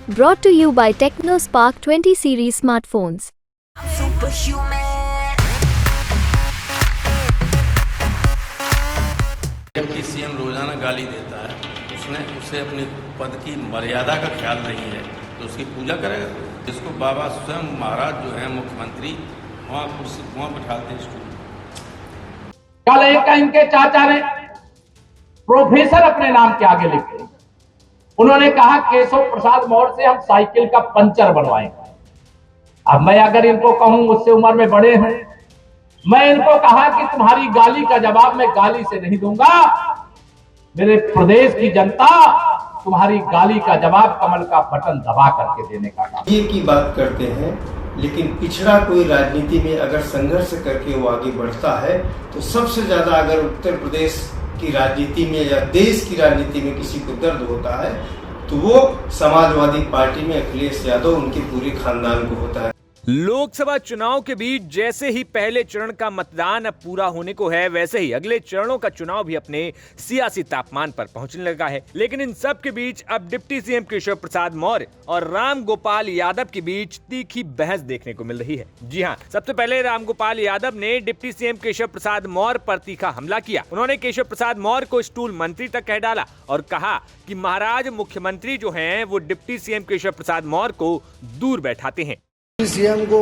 Brought to you by TechnoSpark 20 series smartphones. Deputy CM रोजाना गाली देता है, उसे अपने पद की मर्यादा का ख्याल नहीं है तो उसकी पूजा करेगा। जिसको बाबा स्वयं महाराज जो है मुख्यमंत्री वहाँ बिठाते हैं स्टूल। कल एक इनके चाचा ने प्रोफेसर अपने नाम के आगे लिखे, उन्होंने कहा केशव प्रसाद मौर्य से हम साइकिल का पंचर बनवाएंगे। अब मैं अगर इनको कहूं, मुझसे उम्र में बड़े हैं, मैं इनको कहा कि तुम्हारी गाली का जवाब मैं गाली से नहीं दूंगा। मेरे प्रदेश की जनता तुम्हारी गाली का जवाब कमल का बटन दबा करके देने का काम। ये की बात करते हैं, लेकिन पिछड़ा कोई राजनीति में अगर संघर्ष करके वो आगे बढ़ता है तो सबसे ज्यादा अगर उत्तर प्रदेश की राजनीति में या देश की राजनीति में किसी को दर्द होता है तो वो समाजवादी पार्टी में अखिलेश यादव उनके पूरे खानदान को होता है। लोकसभा चुनाव के बीच जैसे ही पहले चरण का मतदान अब पूरा होने को है, वैसे ही अगले चरणों का चुनाव भी अपने सियासी तापमान पर पहुंचने लगा है। लेकिन इन सब के बीच अब डिप्टी सीएम केशव प्रसाद मौर्य और राम गोपाल यादव के बीच तीखी बहस देखने को मिल रही है। जी हाँ, सबसे पहले राम गोपाल यादव ने डिप्टी सीएम केशव प्रसाद मौर्य पर तीखा हमला किया। उन्होंने केशव प्रसाद मौर्य को स्टूल मंत्री तक कह डाला और कहा कि महाराज मुख्यमंत्री जो हैं वो डिप्टी सीएम केशव प्रसाद मौर्य को दूर बैठाते हैं। सीएम को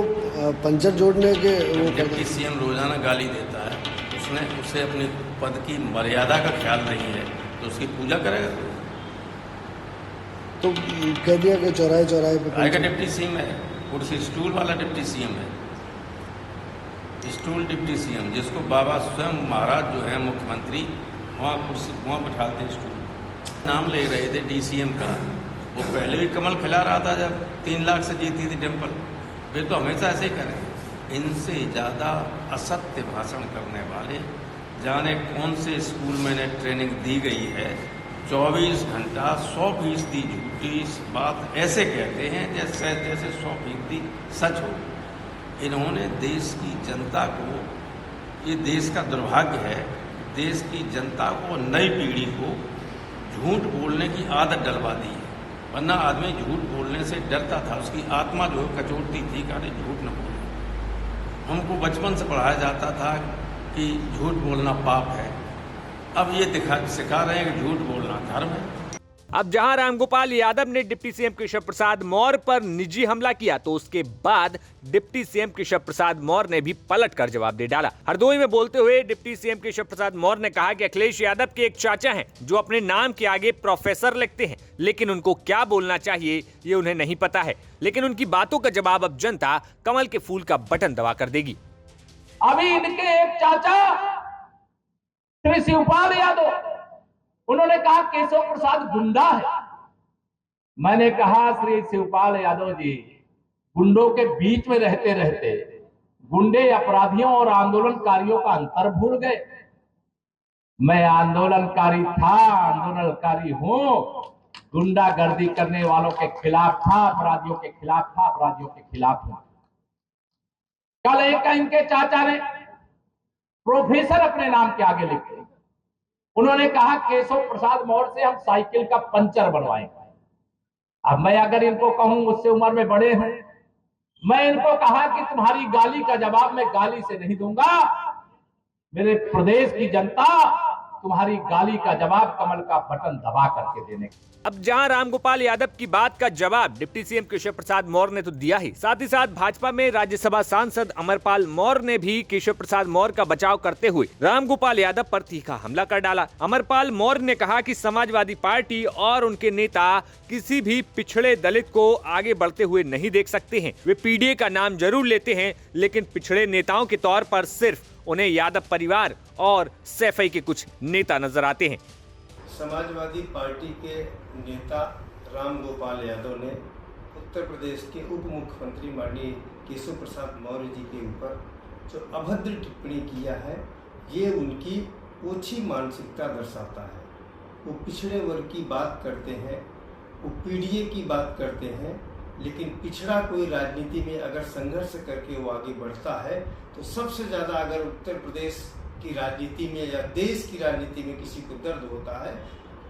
पंचर जोड़ने के वो डिप्टी सीएम रोजाना गाली देता है, उसे अपने पद की मर्यादा का ख्याल नहीं है तो उसकी पूजा करेगा। तो कह दिया कि चौराहे चौराहे पे आएगा डिप्टी सीएम है, कुर्सी स्टूल वाला डिप्टी सीएम है, स्टूल डिप्टी सीएम, जिसको बाबा स्वयं महाराज जो है मुख्यमंत्री वहाँ बिठाते हैं स्टूल। नाम ले रहे थे डीसीएम का, वो पहले भी कमल खिला रहा था जब 3 लाख से जीती थी डिम्पल। वे तो हमेशा ऐसे ही करें। इनसे ज़्यादा असत्य भाषण करने वाले जाने कौन से स्कूल में इन्हें ट्रेनिंग दी गई है। 24 घंटा 100% झूठी बात ऐसे कहते हैं जैसे 100% सच हो। इन्होंने देश की जनता को, ये देश का दुर्भाग्य है, देश की जनता को, नई पीढ़ी को झूठ बोलने की आदत डलवा दी है। वरना आदमी झूठ बोलने से डरता था, उसकी आत्मा जो कचोटती थी कि झूठ न बोले। हमको बचपन से पढ़ाया जाता था कि झूठ बोलना पाप है। अब ये सिखा रहे हैं कि झूठ बोलना धर्म है। अब जहां रामगोपाल यादव ने डिप्टी सीएम केशव प्रसाद मौर्य पर निजी हमला किया, तो उसके बाद डिप्टी सीएम केशव प्रसाद मौर्य ने भी पलट कर जवाब दे डाला। हरदोई में बोलते हुए डिप्टी सीएम केशव प्रसाद मौर्य ने कहा कि अखिलेश यादव के एक चाचा हैं जो अपने नाम के आगे प्रोफेसर लिखते हैं, लेकिन उनको क्या बोलना चाहिए ये उन्हें नहीं पता है। लेकिन उनकी बातों का जवाब अब जनता कमल के फूल का बटन दबा कर देगी। अभी इनके एक चाचा श्री शिवपाल यादव, उन्होंने कहा केशव प्रसाद गुंडा है। मैंने कहा श्री शिवपाल यादव जी, गुंडों के बीच में रहते रहते गुंडे अपराधियों और आंदोलनकारियों का अंतर भूल गए। मैं आंदोलनकारी था, आंदोलनकारी हूं, गुंडागर्दी करने वालों के खिलाफ था, अपराधियों के खिलाफ था, अपराधियों के खिलाफ था। कल एक इनके चाचा ने प्रोफेसर अपने नाम के आगे लिखे, उन्होंने कहा केशव प्रसाद मौर्य से हम साइकिल का पंचर बनवाएंगे। अब मैं अगर इनको कहूं, मुझसे उम्र में बड़े हैं, मैं इनको कहा कि तुम्हारी गाली का जवाब मैं गाली से नहीं दूंगा। मेरे प्रदेश की जनता तुम्हारी गाली का जवाब कमल का बटन दबा करके देने का। अब जहां रामगोपाल यादव की बात का जवाब डिप्टी सीएम केशव प्रसाद मौर्य ने तो दिया ही, साथ ही साथ भाजपा में राज्यसभा सांसद अमरपाल मौर्य ने भी केशव प्रसाद मौर्य का बचाव करते हुए रामगोपाल यादव पर तीखा हमला कर डाला। अमरपाल मौर्य ने कहा कि समाजवादी पार्टी और उनके नेता किसी भी पिछड़े दलित को आगे बढ़ते हुए नहीं देख सकते हैं। वे पीडीए का नाम जरूर लेते हैं, लेकिन पिछड़े नेताओं के तौर पर सिर्फ उन्हें यादव परिवार और सैफई के कुछ नेता नजर आते हैं। समाजवादी पार्टी के नेता राम गोपाल यादव ने उत्तर प्रदेश के उप मुख्यमंत्री माननीय केशव प्रसाद मौर्य जी के ऊपर जो अभद्र टिप्पणी किया है, ये उनकी ओछी मानसिकता दर्शाता है। वो पिछड़े वर्ग की बात करते हैं, वो पीडीए की बात करते हैं, लेकिन पिछड़ा कोई राजनीति में अगर संघर्ष करके वो आगे बढ़ता है तो सबसे ज़्यादा अगर उत्तर प्रदेश की राजनीति में या देश की राजनीति में किसी को दर्द होता है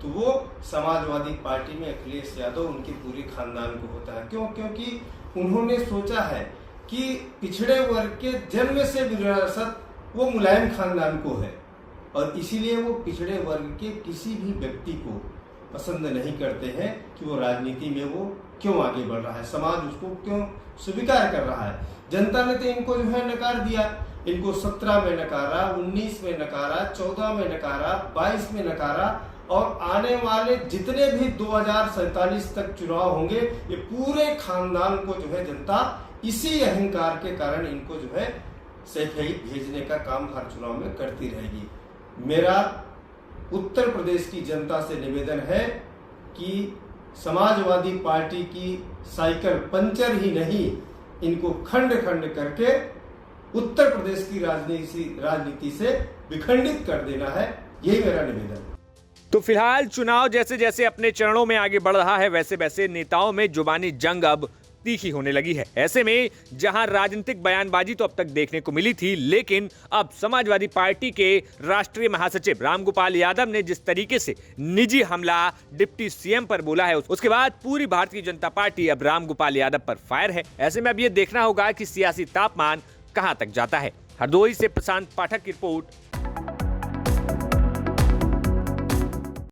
तो वो समाजवादी पार्टी में अखिलेश यादव उनके पूरे खानदान को होता है। क्यों? क्योंकि उन्होंने सोचा है कि पिछड़े वर्ग के जन्म से विरासत वो मुलायम खानदान को है और इसीलिए वो पिछड़े वर्ग के किसी भी व्यक्ति को पसंद नहीं करते हैं कि वो राजनीति में वो क्यों आगे बढ़ रहा है, समाज उसको क्यों स्वीकार कर रहा है। जनता ने तो इनको जो है नकार दिया, इनको 17 में नकारा, 19 में नकारा, 14 में नकारा, 22 में नकारा और आने वाले जितने भी 2047 तक चुनाव होंगे ये पूरे खानदान को जो है जनता इसी अहंकार के कारण इनको जो है सफाई भेजने का काम हर चुनाव में करती रहेगी। मेरा उत्तर प्रदेश की जनता से निवेदन है कि समाजवादी पार्टी की साइकिल पंचर ही नहीं, इनको खंड खंड करके उत्तर प्रदेश की राजनीति से विखंडित कर देना है, यही मेरा निवेदन है। तो फिलहाल चुनाव जैसे जैसे अपने चरणों में आगे बढ़ रहा है वैसे वैसे नेताओं में जुबानी जंग अब तीखी होने लगी है। ऐसे में जहां राजनीतिक बयानबाजी तो अब तक देखने को मिली थी, लेकिन अब समाजवादी पार्टी के राष्ट्रीय महासचिव रामगोपाल यादव ने जिस तरीके से निजी हमला डिप्टी सीएम पर बोला है, उसके बाद पूरी भारतीय जनता पार्टी अब रामगोपाल यादव पर फायर है। ऐसे में अब ये देखना होगा कि सियासी तापमान कहां तक जाता है। हरदोई से प्रशांत पाठक की रिपोर्ट,